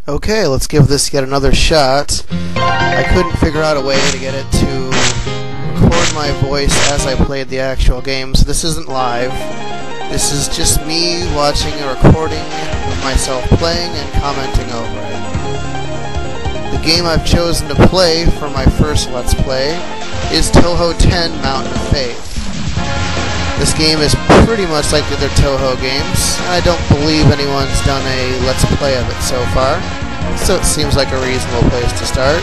Okay, let's give this yet another shot. I couldn't figure out a way to get it to record my voice as I played the actual game, so this isn't live. This is just me watching a recording of myself playing and commenting over it. The game I've chosen to play for my first Let's Play is Touhou 10 Mountain of Faith. This game is pretty much like the other Touhou games, and I don't believe anyone's done a Let's Play of it so far, so it seems like a reasonable place to start.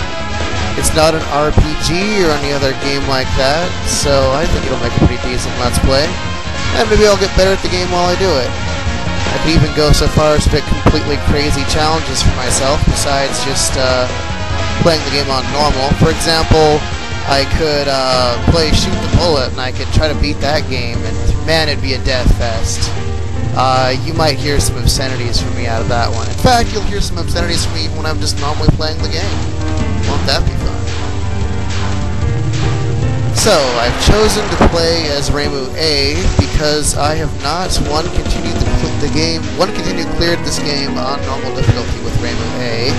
It's not an RPG or any other game like that, so I think it'll make a pretty decent Let's Play, and maybe I'll get better at the game while I do it. I could even go so far as to pick completely crazy challenges for myself, besides just playing the game on normal. For example, I could play Shoot the Bullet, and I could try to beat that game, and man, it'd be a death fest. You might hear some obscenities from me out of that one. In fact, you'll hear some obscenities from me even when I'm just normally playing the game. Won't that be fun? So, I've chosen to play as Reimu A because I have not continued cleared this game on normal difficulty with Reimu A.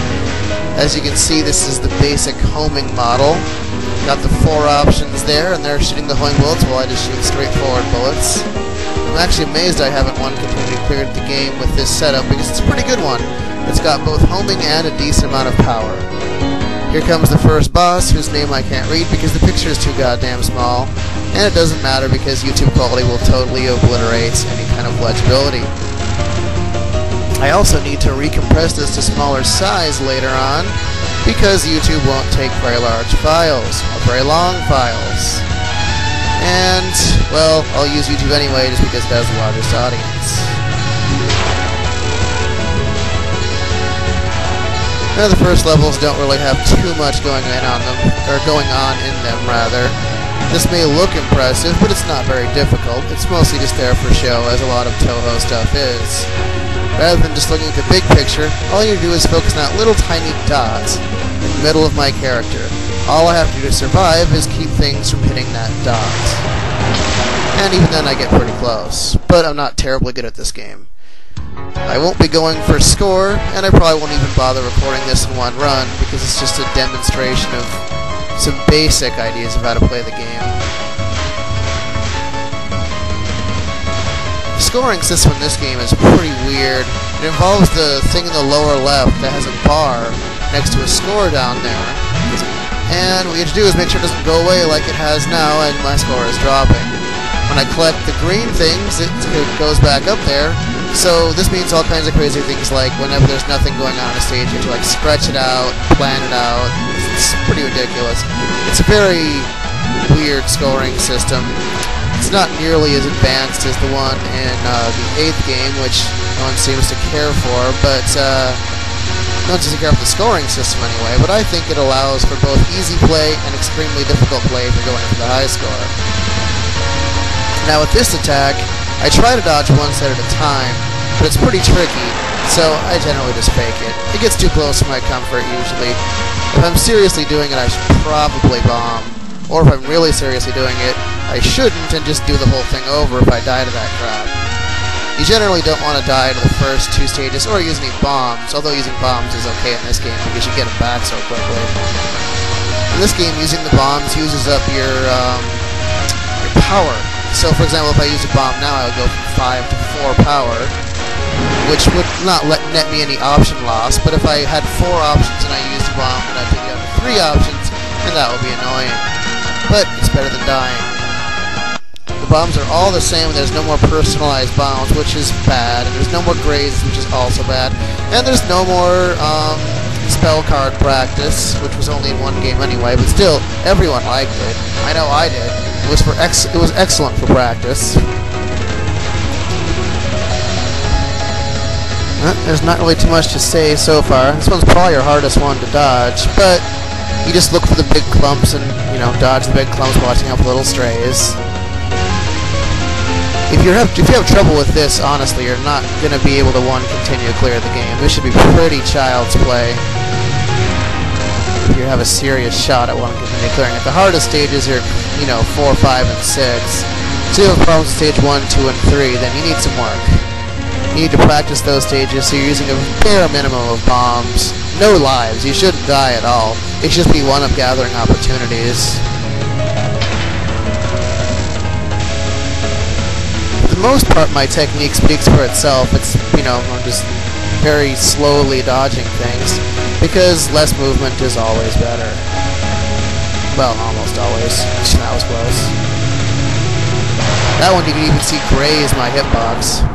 As you can see, this is the basic homing model. Got the 4 options there, and they're shooting the homing bullets while I just shoot straightforward bullets. I'm actually amazed I haven't continually cleared the game with this setup, because it's a pretty good one. It's got both homing and a decent amount of power. Here comes the first boss, whose name I can't read because the picture is too goddamn small, and it doesn't matter because YouTube quality will totally obliterate any kind of legibility. I also need to recompress this to smaller size later on, because YouTube won't take very large files, or very long files. And, well, I'll use YouTube anyway just because it has the largest audience. Now, the first levels don't really have too much going on in them, rather. This may look impressive, but it's not very difficult. It's mostly just there for show, as a lot of Touhou stuff is. Rather than just looking at the big picture, all you do is focus on that little tiny dot in the middle of my character. All I have to do to survive is keep things from hitting that dot. And even then I get pretty close, but I'm not terribly good at this game. I won't be going for score, and I probably won't even bother recording this in one run, because it's just a demonstration of some basic ideas of how to play the game. The scoring system in this game is pretty weird. It involves the thing in the lower left that has a bar next to a score down there, and what you have to do is make sure it doesn't go away like it has now, and my score is dropping. When I collect the green things, it goes back up there, so this means all kinds of crazy things, like whenever there's nothing going on a stage, you have to like stretch it out, plan it out. It's pretty ridiculous. It's a very weird scoring system. It's not nearly as advanced as the one in the 8th game, which no one seems to care for, but no one seems to care for the scoring system anyway, but I think it allows for both easy play and extremely difficult play if you're going for the high score. Now with this attack, I try to dodge one set at a time, but it's pretty tricky, so I generally just fake it. It gets too close for my comfort usually. If I'm seriously doing it, I should probably bomb. Or if I'm really seriously doing it, I shouldn't and just do the whole thing over if I die to that crap. You generally don't want to die to the first 2 stages or use any bombs, although using bombs is okay in this game because you get them back so quickly. In this game, using the bombs uses up your power. So, for example, if I use a bomb now, I would go from 5 to 4 power, which would not net me any option loss, but if I had 4 options and I used a bomb, then I'd take it down to 3 options, and that would be annoying. But it's better than dying. The bombs are all the same, and there's no more personalized bombs, which is bad, and there's no more grades, which is also bad, and there's no more spell card practice, which was only in one game anyway, but still, everyone liked it. I know I did. It was excellent for practice. There's not really too much to say so far. This one's probably your hardest one to dodge, but you just look for the big clumps and, dodge the big clumps, watching out for little strays. If you have trouble with this, honestly, you're not going to be able to continue to clear the game. This should be pretty child's play if you have a serious shot at continue clearing it. The hardest stages are, 4, 5, and 6. So you have problems with stage 1, 2, and 3, then you need some work. You need to practice those stages, so you're using a bare minimum of bombs. No lives. You shouldn't die at all. It should just be one of gathering opportunities. For the most part, my technique speaks for itself. It's, I'm just very slowly dodging things, because less movement is always better. Well, almost always. That was close. That one you can even see graze my hitbox.